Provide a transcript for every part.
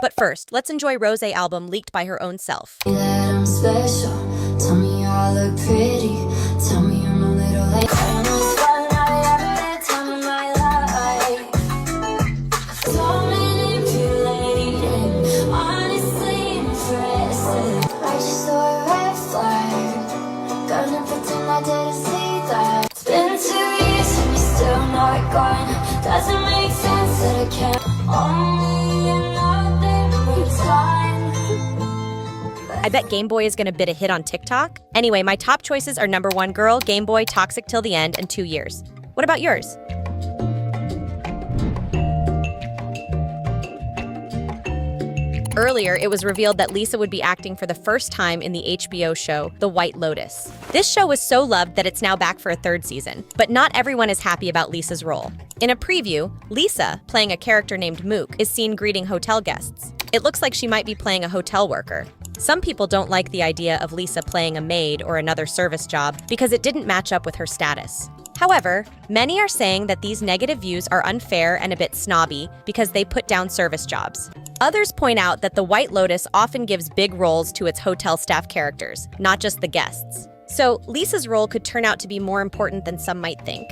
But first, let's enjoy Rosé album leaked by her own self. That I'm special. Tell me I look pretty. Tell me I'm a little late. Tell me it's fun, tell me my life. So manipulating, honestly impressive. I just saw a red flag. Gonna pretend I didn't see that. It's been 2 years and you're still not gone. Doesn't make sense that I can't. Only another time. I bet Game Boy is gonna bid a hit on TikTok. Anyway, my top choices are number 1, Girl, Game Boy, Toxic Till the End, and 2 Years. What about yours? Earlier, it was revealed that Lisa would be acting for the first time in the HBO show, The White Lotus. This show was so loved that it's now back for a 3rd season, but not everyone is happy about Lisa's role. In a preview, Lisa, playing a character named Mook, is seen greeting hotel guests. It looks like she might be playing a hotel worker. Some people don't like the idea of Lisa playing a maid or another service job because it didn't match up with her status. However, many are saying that these negative views are unfair and a bit snobby because they put down service jobs. Others point out that The White Lotus often gives big roles to its hotel staff characters, not just the guests. So, Lisa's role could turn out to be more important than some might think.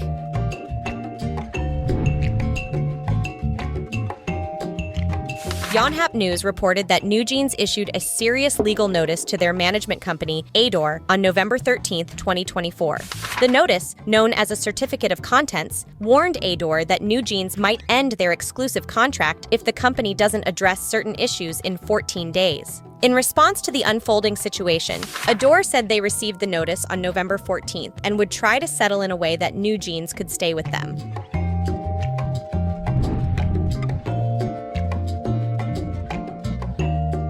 Yonhap News reported that NewJeans issued a serious legal notice to their management company, ADOR, on November 13, 2024. The notice, known as a Certificate of Contents, warned ADOR that NewJeans might end their exclusive contract if the company doesn't address certain issues in 14 days. In response to the unfolding situation, ADOR said they received the notice on November 14th and would try to settle in a way that NewJeans could stay with them.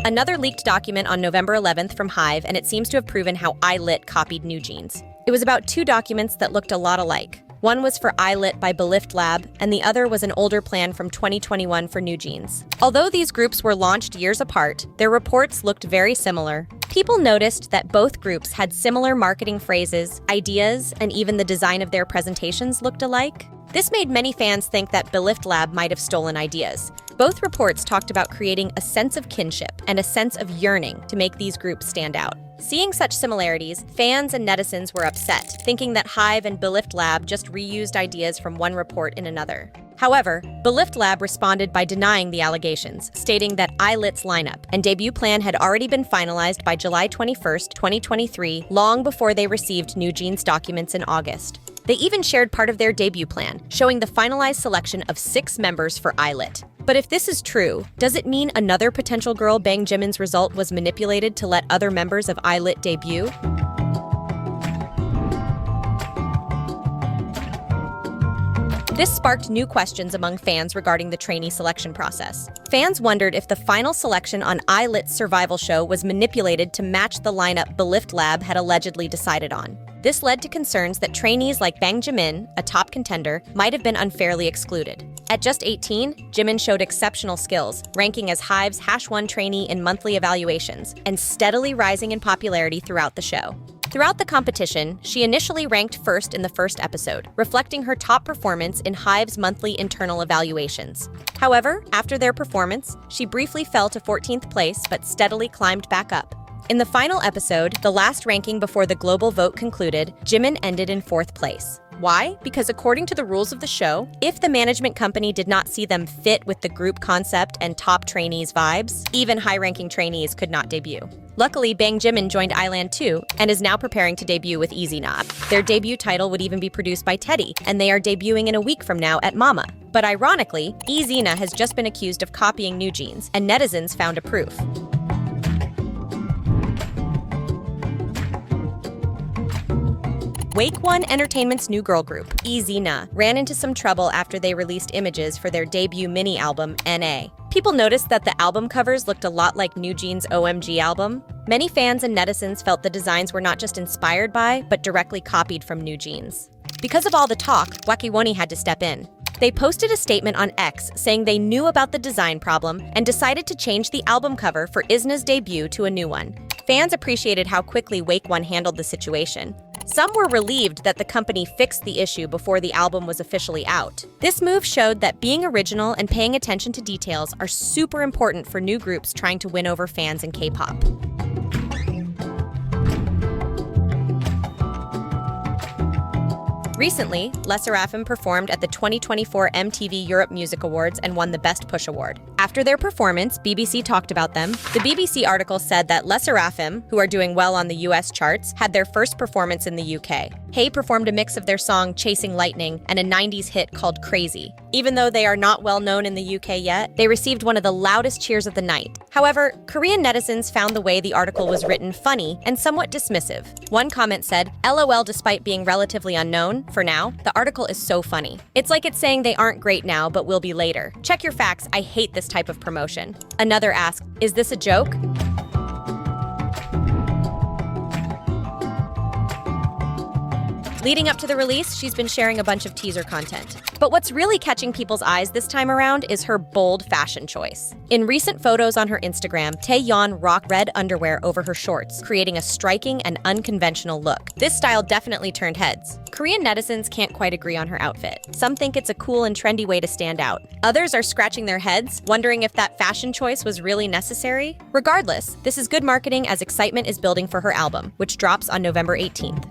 Another leaked document on November 11th from HYBE, and it seems to have proven how ILLIT copied NewJeans. It was about 2 documents that looked a lot alike. One was for ILLIT by Belift Lab, and the other was an older plan from 2021 for NewJeans. Although these groups were launched years apart, their reports looked very similar. People noticed that both groups had similar marketing phrases, ideas, and even the design of their presentations looked alike. This made many fans think that Belift Lab might have stolen ideas. Both reports talked about creating a sense of kinship and a sense of yearning to make these groups stand out. Seeing such similarities, fans and netizens were upset, thinking that HYBE and Belift Lab just reused ideas from one report in another. However, Belift Lab responded by denying the allegations, stating that ILLIT's lineup and debut plan had already been finalized by July 21, 2023, long before they received NewJeans documents in August. They even shared part of their debut plan, showing the finalized selection of 6 members for ILLIT. But if this is true, does it mean another potential girl Bang Jimin's result was manipulated to let other members of ILLIT debut? This sparked new questions among fans regarding the trainee selection process. Fans wondered if the final selection on ILLIT's survival show was manipulated to match the lineup Belift Lab had allegedly decided on. This led to concerns that trainees like Bang Jimin, a top contender, might have been unfairly excluded. At just 18, Jimin showed exceptional skills, ranking as HYBE's #1 trainee in monthly evaluations, and steadily rising in popularity throughout the show. Throughout the competition, she initially ranked first in the first episode, reflecting her top performance in HYBE's monthly internal evaluations. However, after their performance, she briefly fell to 14th place but steadily climbed back up. In the final episode, the last ranking before the global vote concluded, Jimin ended in 4th place. Why? Because according to the rules of the show, if the management company did not see them fit with the group concept and top trainees' vibes, even high-ranking trainees could not debut. Luckily, Bang Jimin joined Island too and is now preparing to debut with EZNA. Their debut title would even be produced by Teddy, and they are debuting in a week from now at Mama. But ironically, EZNA has just been accused of copying NewJeans, and netizens found a proof. Wake One Entertainment's new girl group, EZNA, ran into some trouble after they released images for their debut mini-album, NA. People noticed that the album covers looked a lot like NewJeans' OMG album. Many fans and netizens felt the designs were not just inspired by, but directly copied from NewJeans. Because of all the talk, wonhee had to step in. They posted a statement on X saying they knew about the design problem and decided to change the album cover for EZNA's debut to a new one. Fans appreciated how quickly Wake One handled the situation. Some were relieved that the company fixed the issue before the album was officially out. This move showed that being original and paying attention to details are super important for new groups trying to win over fans in K-pop. Recently, SSERAFIM performed at the 2024 MTV Europe Music Awards and won the Best Push Award. After their performance, BBC talked about them. The BBC article said that SSERAFIM, who are doing well on the US charts, had their first performance in the UK. HYBE performed a mix of their song Chasing Lightning and a 90s hit called Crazy. Even though they are not well known in the UK yet, they received one of the loudest cheers of the night. However, Korean netizens found the way the article was written funny and somewhat dismissive. One comment said, "LOL, despite being relatively unknown, for now, the article is so funny. It's like it's saying they aren't great now, but will be later. Check your facts, I hate this type of promotion." Another asked, "Is this a joke?" Leading up to the release, she's been sharing a bunch of teaser content. But what's really catching people's eyes this time around is her bold fashion choice. In recent photos on her Instagram, Taeyeon rocked red underwear over her shorts, creating a striking and unconventional look. This style definitely turned heads. Korean netizens can't quite agree on her outfit. Some think it's a cool and trendy way to stand out. Others are scratching their heads, wondering if that fashion choice was really necessary. Regardless, this is good marketing as excitement is building for her album, which drops on November 18th.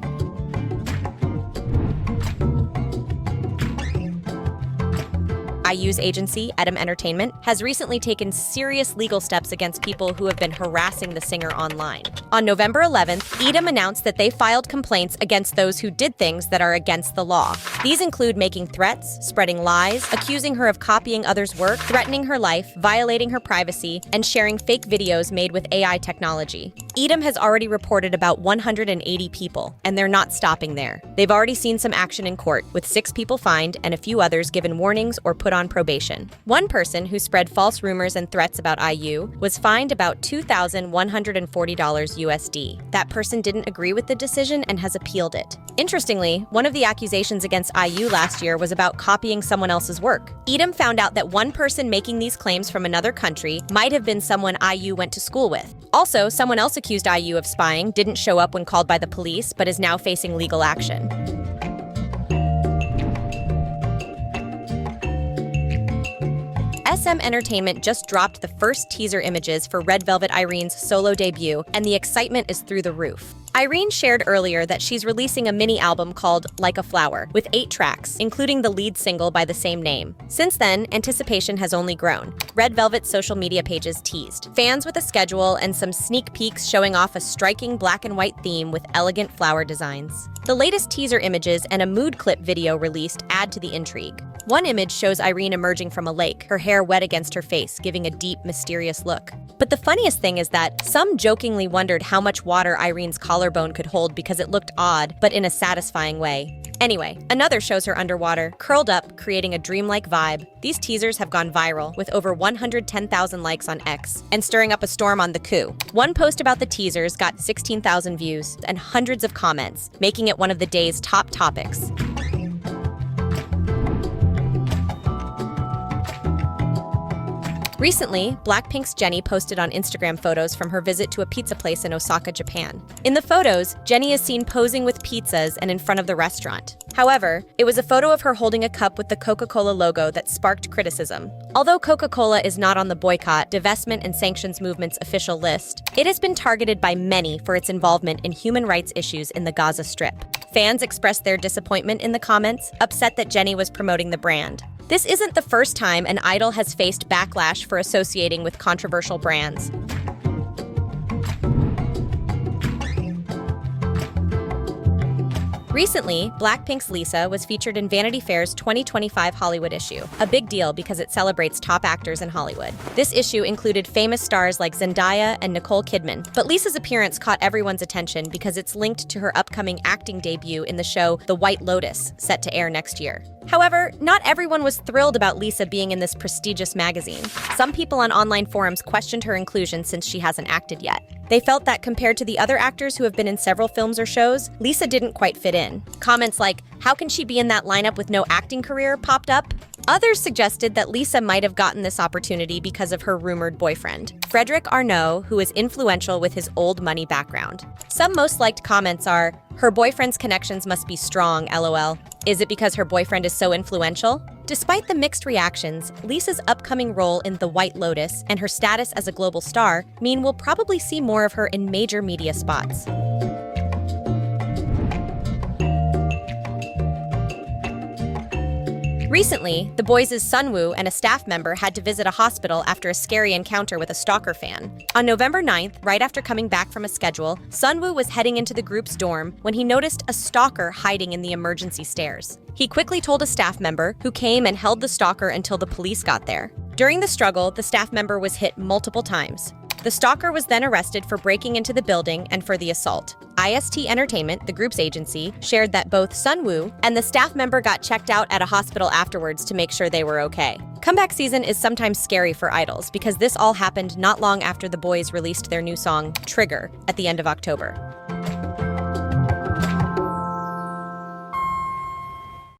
IU's agency, ADOR Entertainment, has recently taken serious legal steps against people who have been harassing the singer online. On November 11th, ADOR announced that they filed complaints against those who did things that are against the law. These include making threats, spreading lies, accusing her of copying others' work, threatening her life, violating her privacy, and sharing fake videos made with AI technology. ADOR has already reported about 180 people, and they're not stopping there. They've already seen some action in court, with 6 people fined and a few others given warnings or put on probation. One person who spread false rumors and threats about IU was fined about $2,140 USD. That person didn't agree with the decision and has appealed it. Interestingly, one of the accusations against IU last year was about copying someone else's work. ADOR found out that one person making these claims from another country might have been someone IU went to school with. Also, someone else accused IU of spying didn't show up when called by the police, but is now facing legal action. SM Entertainment just dropped the first teaser images for Red Velvet Irene's solo debut, and the excitement is through the roof. Irene shared earlier that she's releasing a mini album called Like a Flower, with 8 tracks, including the lead single by the same name. Since then, anticipation has only grown. Red Velvet's social media pages teased fans with a schedule and some sneak peeks showing off a striking black and white theme with elegant flower designs. The latest teaser images and a mood clip video released add to the intrigue. One image shows Irene emerging from a lake, her hair wet against her face, giving a deep, mysterious look. But the funniest thing is that some jokingly wondered how much water Irene's collarbone could hold because it looked odd, but in a satisfying way. Anyway, another shows her underwater, curled up, creating a dreamlike vibe. These teasers have gone viral, with over 110,000 likes on X, and stirring up a storm on the coup. One post about the teasers got 16,000 views and hundreds of comments, making it one of the day's top topics. Recently, BLACKPINK's Jennie posted on Instagram photos from her visit to a pizza place in Osaka, Japan. In the photos, Jennie is seen posing with pizzas and in front of the restaurant. However, it was a photo of her holding a cup with the Coca-Cola logo that sparked criticism. Although Coca-Cola is not on the boycott, divestment, and sanctions movement's official list, it has been targeted by many for its involvement in human rights issues in the Gaza Strip. Fans expressed their disappointment in the comments, upset that Jennie was promoting the brand. This isn't the first time an idol has faced backlash for associating with controversial brands. Recently, BLACKPINK's Lisa was featured in Vanity Fair's 2025 Hollywood issue, a big deal because it celebrates top actors in Hollywood. This issue included famous stars like Zendaya and Nicole Kidman, but Lisa's appearance caught everyone's attention because it's linked to her upcoming acting debut in the show The White Lotus, set to air next year. However, not everyone was thrilled about Lisa being in this prestigious magazine. Some people on online forums questioned her inclusion since she hasn't acted yet. They felt that compared to the other actors who have been in several films or shows, Lisa didn't quite fit in. Comments like, "How can she be in that lineup with no acting career?" popped up. Others suggested that Lisa might have gotten this opportunity because of her rumored boyfriend, Frederick Arnault, who is influential with his old money background. Some most liked comments are, "Her boyfriend's connections must be strong, lol. Is it because her boyfriend is so influential?" Despite the mixed reactions, Lisa's upcoming role in The White Lotus and her status as a global star mean we'll probably see more of her in major media spots. Recently, the BOYZ' Sunwoo and a staff member had to visit a hospital after a scary encounter with a stalker fan. On November 9th, right after coming back from a schedule, Sunwoo was heading into the group's dorm when he noticed a stalker hiding in the emergency stairs. He quickly told a staff member, who came and held the stalker until the police got there. During the struggle, the staff member was hit multiple times. The stalker was then arrested for breaking into the building and for the assault. IST Entertainment, the group's agency, shared that both Sunwoo and the staff member got checked out at a hospital afterwards to make sure they were okay. Comeback season is sometimes scary for idols because this all happened not long after the boys released their new song, Trigger, at the end of October.